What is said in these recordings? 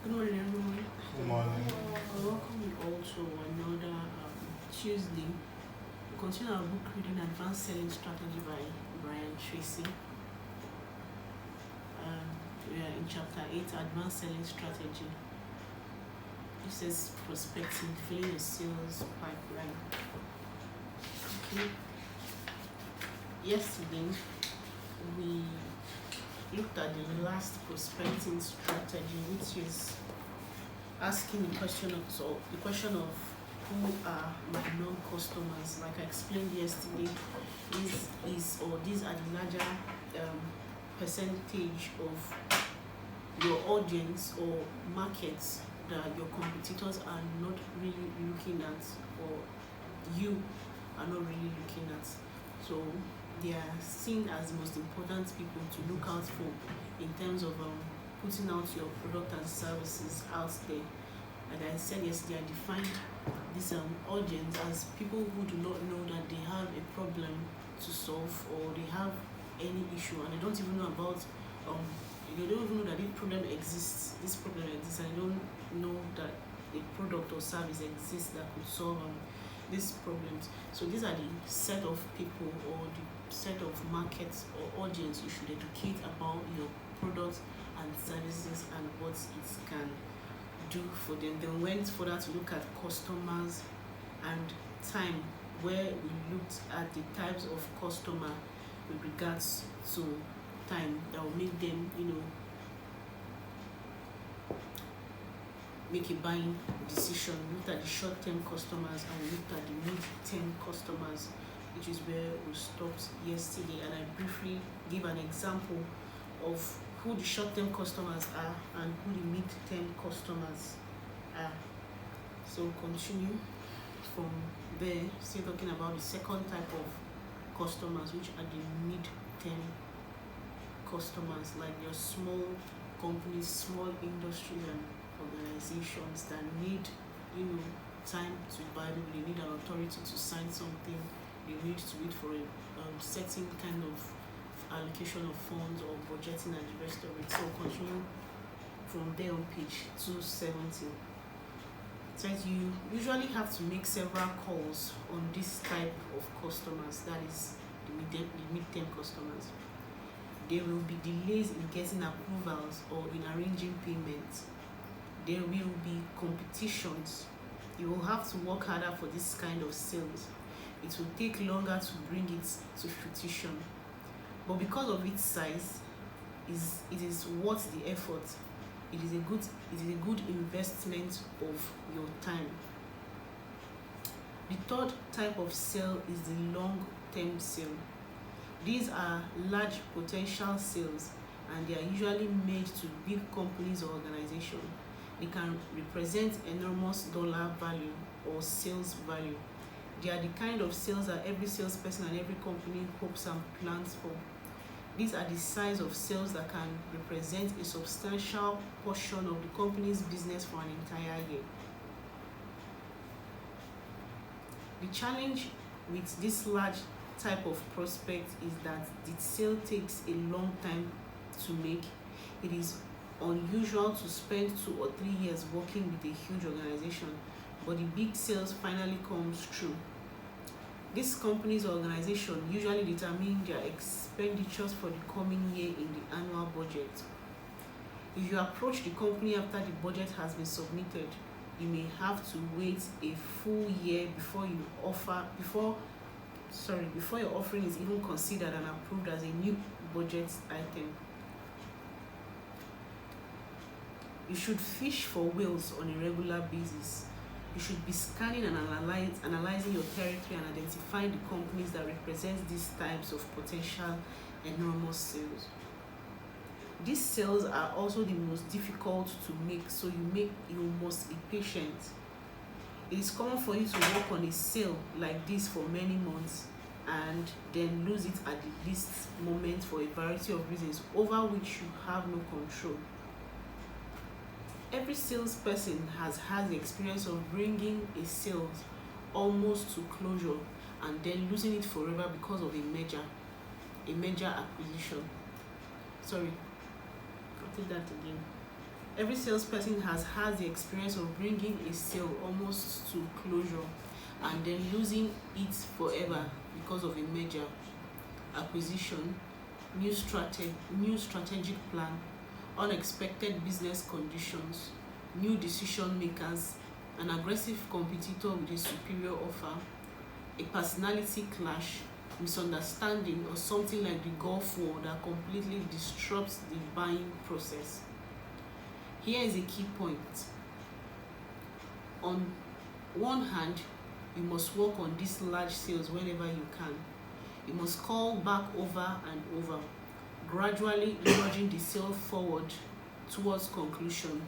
Good morning, everyone. Good morning. I welcome you all to another Tuesday. We continue our book reading Advanced Selling Strategy by Brian Tracy. We are in chapter 8, Advanced Selling Strategy. This is prospecting, filling your sales pipeline. Okay. Yesterday, we looked at the last prospecting strategy, which is asking the question of who are my non-customers. Like I explained yesterday, these are the larger percentage of your audience or markets that your competitors are not really looking at, or you are not really looking at. So they are seen as the most important people to look out for in terms of putting out your product and services out there. Like I said yesterday, I defined this audience as people who do not know that they have a problem to solve, or they have any issue and they don't even know about they don't even know that this problem exists, and they don't know that a product or service exists that could solve these problems. So these are the set of people or the set of markets or audience you should educate about your products and services and what it can do for them. Then went further to look at customers and time, where we looked at the types of customer with regards to time that will make them, make a buying decision. We looked at the short-term customers and we looked at the mid-term customers, which is where we stopped yesterday. And I briefly gave an example of who the short-term customers are and who the mid-term customers are. So continue from there, still talking about the second type of customers, which are the mid-term customers, like your small companies, small industries and organizations that need, time to buy. They need an authority to sign something. They need to wait for a certain kind of allocation of funds or budgeting and the rest of it. So continue from there on page 270. So you usually have to make several calls on this type of customers, that is the mid-term customers. There will be delays in getting approvals or in arranging payments. There will be competitions. You will have to work harder for this kind of sales. It will take longer to bring it to fruition. But because of its size, it is worth the effort. It is a good investment of your time. The third type of sale is the long-term sale. These are large potential sales and they are usually made to big companies or organizations. They can represent enormous dollar value or sales value. They are the kind of sales that every salesperson and every company hopes and plans for. These are the size of sales that can represent a substantial portion of the company's business for an entire year. The challenge with this large type of prospect is that the sale takes a long time to make. It is unusual to spend 2 or 3 years working with a huge organization, but the big sales finally comes through. These companies or organizations usually determine their expenditures for the coming year in the annual budget. If you approach the company after the budget has been submitted, you may have to wait a full year before your offering is even considered and approved as a new budget item. You should fish for whales on a regular basis. You should be scanning and analyzing your territory and identifying the companies that represent these types of potential enormous sales. These sales are also the most difficult to make, so you must be patient. It is common for you to work on a sale like this for many months and then lose it at the least moment for a variety of reasons over which you have no control. Every salesperson has had the experience of bringing a sale almost to closure and then losing it forever because of a merger acquisition. Sorry, I'll take that again. Every salesperson has had the experience of bringing a sale almost to closure and then losing it forever because of a merger, acquisition, new strategic plan, unexpected business conditions, new decision makers, an aggressive competitor with a superior offer, a personality clash, misunderstanding, or something like the Gulf War that completely disrupts the buying process. Here is a key point. On one hand, you must work on these large sales whenever you can. You must call back over and over, gradually nudging the sale forward towards conclusion.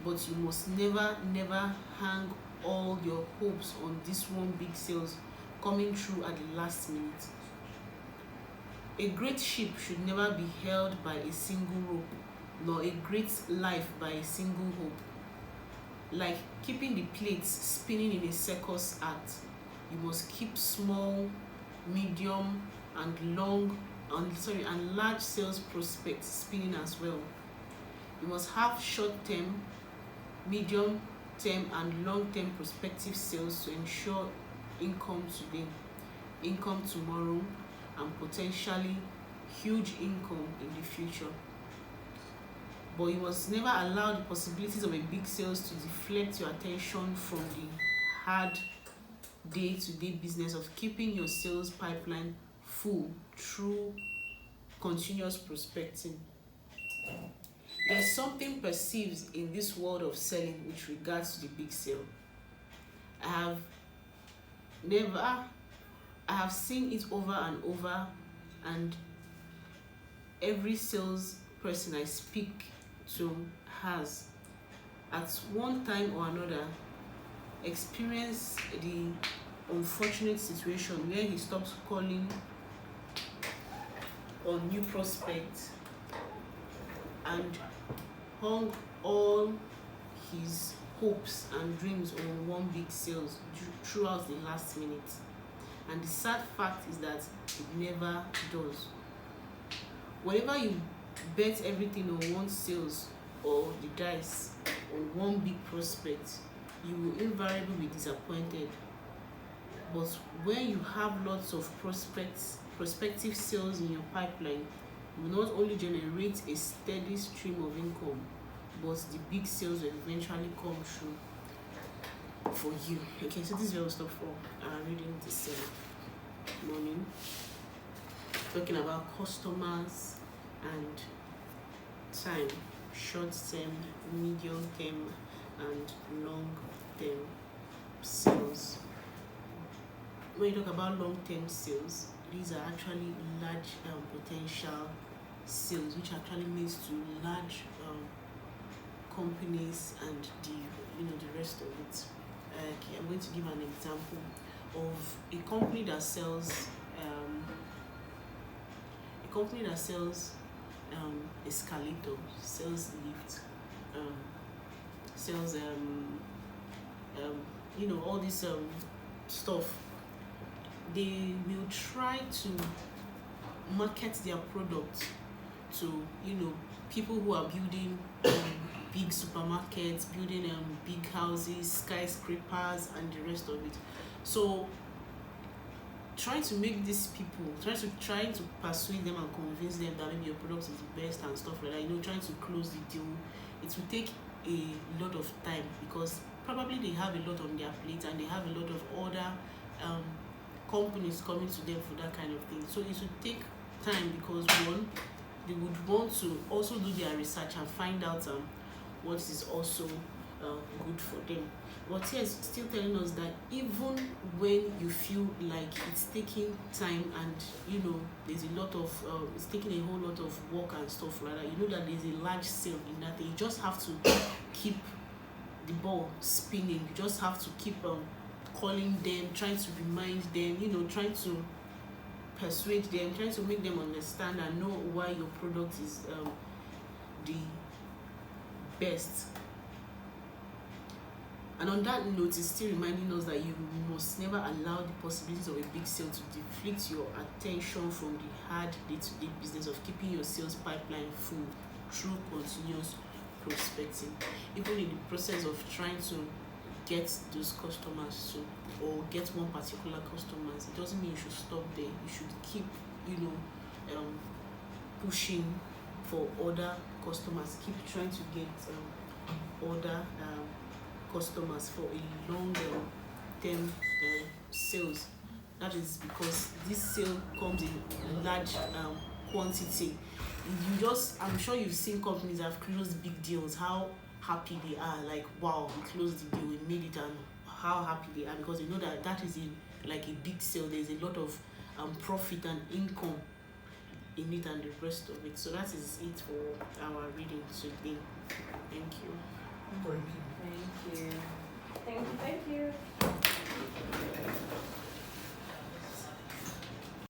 But you must never hang all your hopes on this one big sales coming through at the last minute. A great ship should never be held by a single rope, nor a great life by a single hope. Like keeping the plates spinning in a circus act, you must keep small, medium, and large sales prospects spinning as well. You must have short-term, medium-term, and long-term prospective sales to ensure income today, income tomorrow, and potentially huge income in the future. But you must never allow the possibilities of a big sales to deflect your attention from the hard day-to-day business of keeping your sales pipeline full through continuous prospecting. There's something perceived in this world of selling with regards to the big sale. I have seen it over and over, and every sales person I speak to has, at one time or another, experienced the unfortunate situation where he stops calling on new prospects and hung all his hopes and dreams on one big sales throughout the last minute. And the sad fact is that it never does. Whenever you bet everything on one sales or the dice on one big prospect, you will invariably be disappointed. But when you have lots of prospective sales in your pipeline, you will not only generate a steady stream of income, but the big sales will eventually come through for you. Okay, so this is where we'll stop for reading this morning. Talking about customers and time, short term, medium term, and long term sales. When you talk about long term sales, these are actually large potential sales, which actually means to large companies and the rest of it. Okay, I'm going to give an example of a company that sells escalator, sells lift, sells all this stuff. They will try to market their product to people who are building big supermarkets, building big houses, skyscrapers, and the rest of it. So trying to make these people, trying to persuade them and convince them that maybe your product is the best and stuff like that, trying to close the deal, it will take a lot of time, because probably they have a lot on their plate and they have a lot of other companies coming to them for that kind of thing. So it would take time, because one, they would want to also do their research and find out what is also good for them. But here it's still telling us that even when you feel like it's taking time and there's a lot of it's taking a whole lot of work and stuff like that, that there's a large sale in that thing. You just have to keep the ball spinning. You just have to keep calling them, trying to remind them, trying to persuade them, trying to make them understand and know why your product is the best. And on that note, it's still reminding us that you must never allow the possibilities of a big sale to deflect your attention from the hard day-to-day business of keeping your sales pipeline full through continuous prospecting. Even in the process of trying to get those customers to, or get one particular customers, it doesn't mean you should stop there. You should keep, pushing for other customers. Keep trying to get other customers for a long term sales. That is because this sale comes in large quantity. I'm sure you've seen companies that have closed big deals, how happy they are, like, wow, we closed the deal, we made it, and how happy they are, because they know that that is like a big sale. There's a lot of profit and income in it and the rest of it. So that is it for our reading today. Thank you. Thank you. Thank you. Thank you.